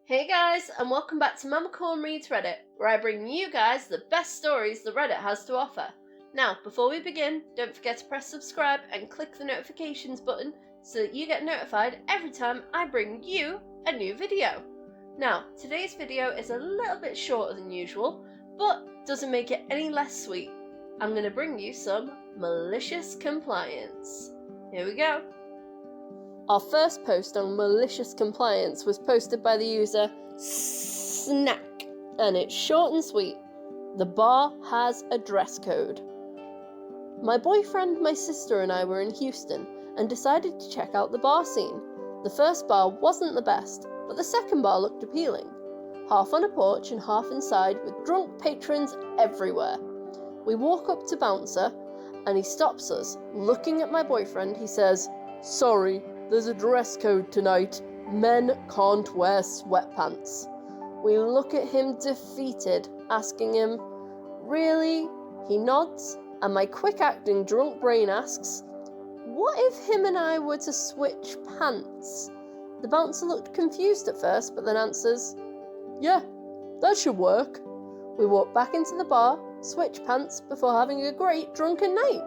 Hey guys, and welcome back to Mamacorn Reads Reddit, where I bring you guys the best stories that Reddit has to offer. Now, before we begin, don't forget to press subscribe and click the notifications button so that you get notified every time I bring you a new video. Now, today's video is a little bit shorter than usual, but doesn't make it any less sweet. I'm going to bring you some Malicious Compliance. Here we go. Our first post on Malicious Compliance was posted by the user Snack, and it's short and sweet. The bar has a dress code. My boyfriend, my sister and I were in Houston and decided to check out the bar scene. The first bar wasn't the best, but the second bar looked appealing. Half on a porch and half inside with drunk patrons everywhere. We walk up to bouncer and he stops us. Looking at my boyfriend, he says, "Sorry, there's a dress code tonight. Men can't wear sweatpants." We look at him defeated, asking him, "Really?" He nods, and my quick-acting drunk brain asks, "What if him and I were to switch pants?" The bouncer looked confused at first, but then answers, "Yeah, that should work." We walk back into the bar, switch pants, before having a great drunken night.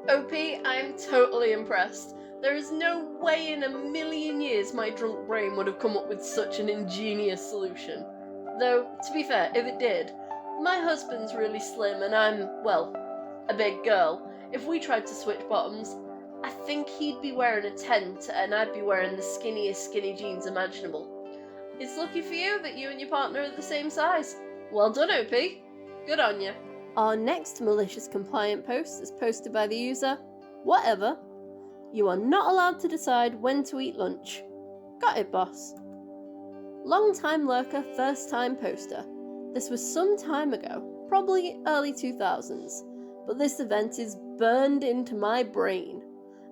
OP, I'm totally impressed. There is no way in a million years my drunk brain would have come up with such an ingenious solution. Though, to be fair, if it did, my husband's really slim and I'm, well, a big girl. If we tried to switch bottoms, I think he'd be wearing a tent and I'd be wearing the skinniest skinny jeans imaginable. It's lucky for you that you and your partner are the same size. Well done, OP. Good on you. Our next Malicious Compliant post is posted by the user, Whatever. You are not allowed to decide when to eat lunch. Got it, boss. Long-time lurker, first-time poster. This was some time ago, probably early 2000s, but this event is burned into my brain.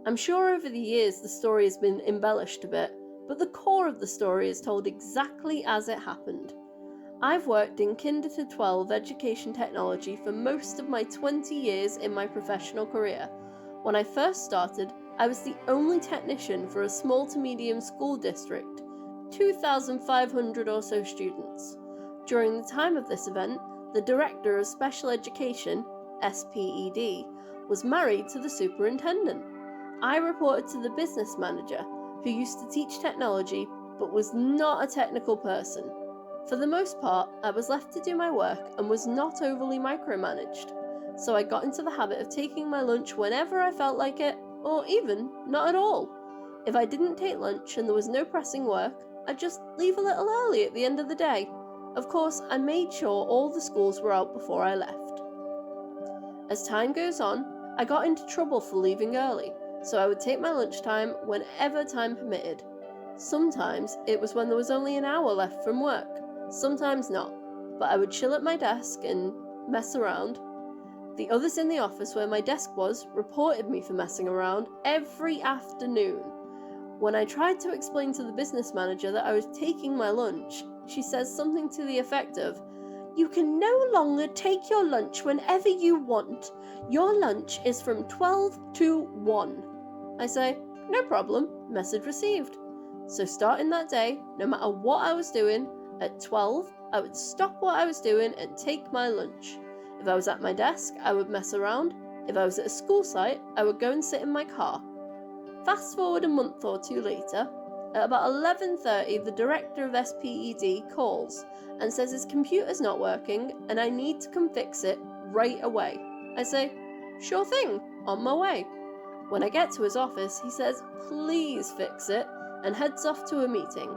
I'm sure over the years the story has been embellished a bit, but the core of the story is told exactly as it happened. I've worked in Kinder to 12 education technology for most of my 20 years in my professional career. When I first started, I was the only technician for a small to medium school district, 2,500 or so students. During the time of this event, the Director of Special Education, SPED, was married to the superintendent. I reported to the business manager, who used to teach technology but was not a technical person. For the most part, I was left to do my work and was not overly micromanaged, so I got into the habit of taking my lunch whenever I felt like it, or even not at all. If I didn't take lunch and there was no pressing work, I'd just leave a little early at the end of the day. Of course, I made sure all the schools were out before I left. As time goes on, I got into trouble for leaving early, so I would take my lunchtime whenever time permitted. Sometimes it was when there was only an hour left from work, sometimes not, but I would chill at my desk and mess around. The others in the office where my desk was reported me for messing around every afternoon. When I tried to explain to the business manager that I was taking my lunch, she says something to the effect of, "You can no longer take your lunch whenever you want. Your lunch is from 12 to 1. I say, "No problem, message received." So starting that day, no matter what I was doing, at 12, I would stop what I was doing and take my lunch. If I was at my desk, I would mess around. If I was at a school site, I would go and sit in my car. Fast forward a month or two later, at about 11:30, the director of SPED calls and says his computer's not working and I need to come fix it right away. I say, "Sure thing, on my way." When I get to his office, he says, "Please fix it," and heads off to a meeting.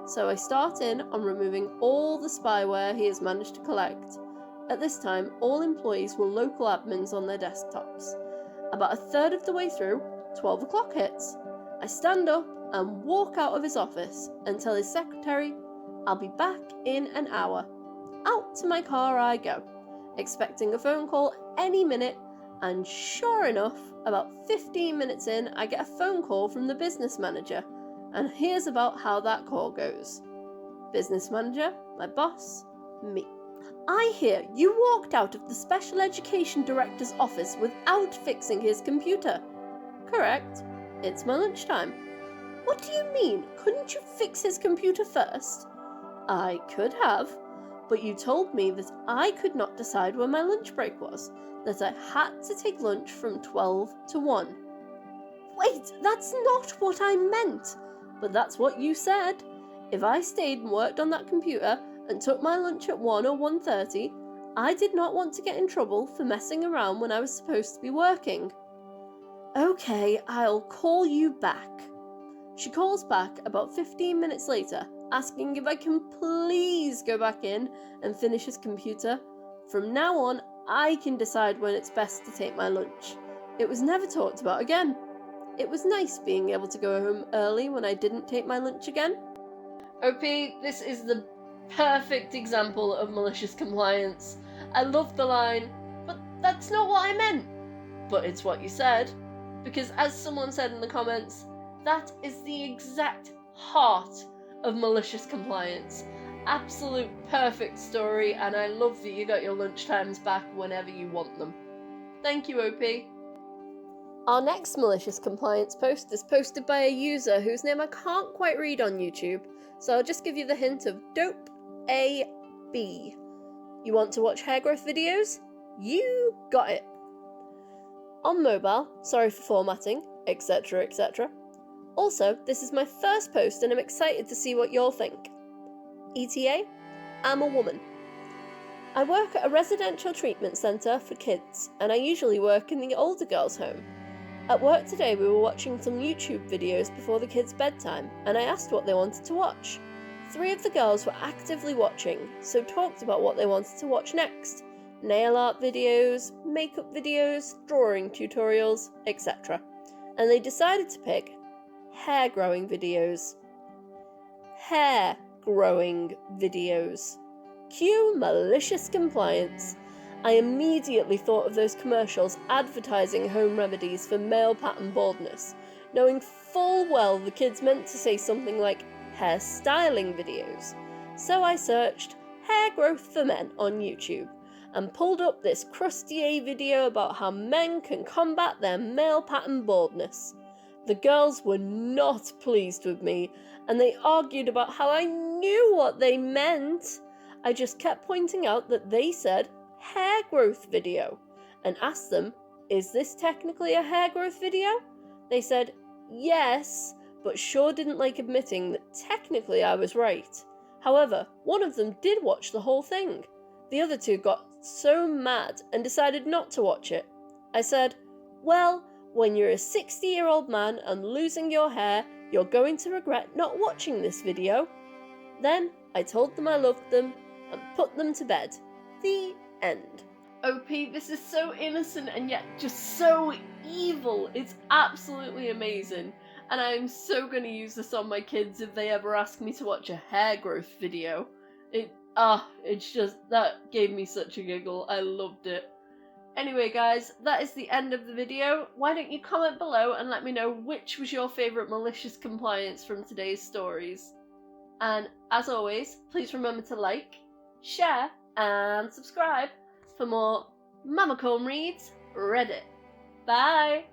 So I start in on removing all the spyware he has managed to collect. At this time, all employees were local admins on their desktops. About a third of the way through, 12 o'clock hits. I stand up and walk out of his office and tell his secretary, "I'll be back in an hour." Out to my car I go, expecting a phone call any minute, and sure enough, about 15 minutes in, I get a phone call from the business manager, and here's about how that call goes. Business manager, my boss, me. "I hear you walked out of the special education director's office without fixing his computer." "Correct. It's my lunchtime." What do you mean? Couldn't you fix his computer first? I could have, but you told me that I could not decide when my lunch break was, that I had to take lunch from 12 to 1. Wait, that's not what I meant, but that's what you said. If I stayed and worked on that computer and took my lunch at 1 or 1:30, I did not want to get in trouble for messing around when I was supposed to be working. Okay, I'll call you back. She calls back about 15 minutes later, asking if I can please go back in and finish his computer. From now on, I can decide when it's best to take my lunch. It was never talked about again. It was nice being able to go home early when I didn't take my lunch again. OP, this is the perfect example of malicious compliance. I love the line, but that's not what I meant. But it's what you said. Because as someone said in the comments, that is the exact heart of malicious compliance. Absolute perfect story, and I love that you got your lunchtimes back whenever you want them. Thank you, OP. Our next malicious compliance post is posted by a user whose name I can't quite read on YouTube, so I'll just give you the hint of Dope A.B. You want to watch hair growth videos? You got it. On mobile, sorry for formatting, etc, etc. Also, this is my first post and I'm excited to see what you'll think. ETA, I'm a woman. I work at a residential treatment centre for kids, and I usually work in the older girls' home. At work today we were watching some YouTube videos before the kids' bedtime, and I asked what they wanted to watch. 3 of the girls were actively watching, so talked about what they wanted to watch next. Nail art videos, makeup videos, drawing tutorials, etc. And they decided to pick hair growing videos. Hair growing videos. Cue malicious compliance. I immediately thought of those commercials advertising home remedies for male pattern baldness, knowing full well the kids meant to say something like hair styling videos. So I searched hair growth for men on YouTube and pulled up this crusty video about how men can combat their male pattern baldness. The girls were not pleased with me, and they argued about how I knew what they meant. I just kept pointing out that they said hair growth video, and asked them, is this technically a hair growth video? They said yes, but sure didn't like admitting that technically I was right. However, one of them did watch the whole thing. The other 2 got so mad and decided not to watch it. I said, well, when you're a 60-year-old man and losing your hair, you're going to regret not watching this video. Then I told them I loved them and put them to bed. The end. OP, this is so innocent and yet just so evil. It's absolutely amazing. And I'm so going to use this on my kids if they ever ask me to watch a hair growth video. It's just, that gave me such a giggle. I loved it. Anyway guys, that is the end of the video. Why don't you comment below and let me know which was your favourite malicious compliance from today's stories. And as always, please remember to like, share and subscribe for more Mamacorn Reads Reddit. Bye!